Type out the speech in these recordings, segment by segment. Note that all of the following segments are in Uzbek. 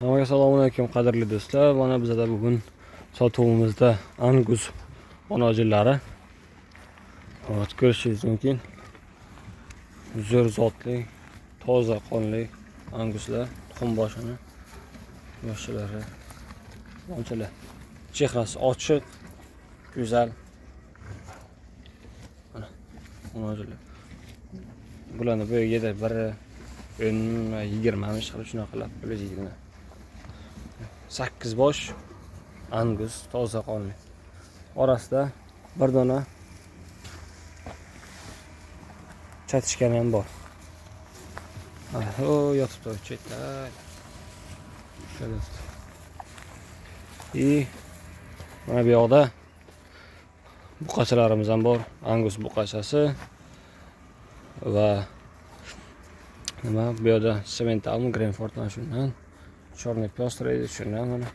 Hammaga assalomu alaykum qadrli do'stlar. Mana bizda bugun sotuvimizda Angus onajillari. Hozir ko'rishingiz mumkin. Zo'r zotli, toza qonli Anguslar, tuxum boshini yoshlari. Bunchalar chehrasi ochiq, go'zal. Mana onajillar. Bularni bu yerda biri 20 shunaqalar bilasiz. 8 bosh Angus toza qonli. Orasida bir dona chatishgan ham bor. O yotibdi chetda. Mana bu yoqda buqachalarimiz ham bor. Angus buqachasi va nima bu yerda Semental Grenford mana shundan Chorniy pёстрый shundan mana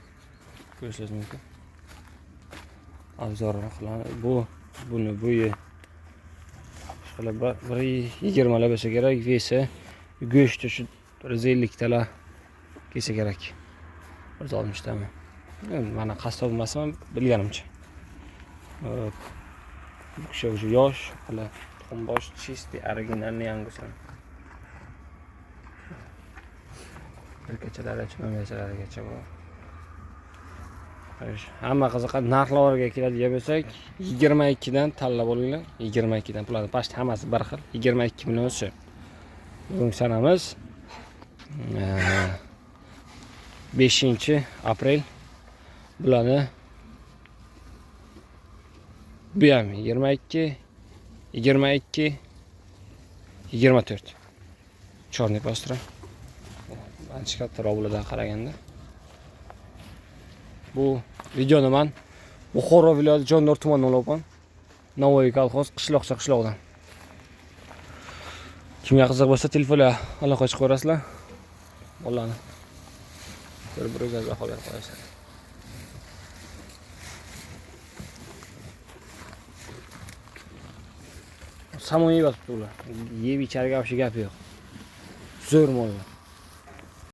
ko'rishingiz mumkin. Obzor qilamiz. Buni bo'yi shunday 120 la bo'lsa kerak, vesi go'shti shu 150 talar kelsa kerak. 160 tami. Mana qassob emasman bilganimcha. Bu kishi o'sha yosh, hali tuxumbosh чистый originalniy Anguslar. Birkachalarigacha bor. Hamma qiziqadi, narxlariga keladigan bo'lsak, 22 dan tanlab olinglar. 22 dan bularning past hammasi bir xil. 22 million shu. Bugun sanamiz 5-aprel. Bularni bu ham 22, 24. Chorniy pёстрый. Ancha kattaroq bulardan qaraganda. Bu videoni men Buxoro viloyati Jondor tumanidan olyapman. Navoiy kolxoz qishloqdan. Kimga qiziq bo'lsa telefonga aloqa chiqib ko'rasizlar. Ularni bir-biriga baho berib qo'yasizlar. Samoy yotibdi ular. Yeb icharga o'sha gap yo'q. Zo'r mollar.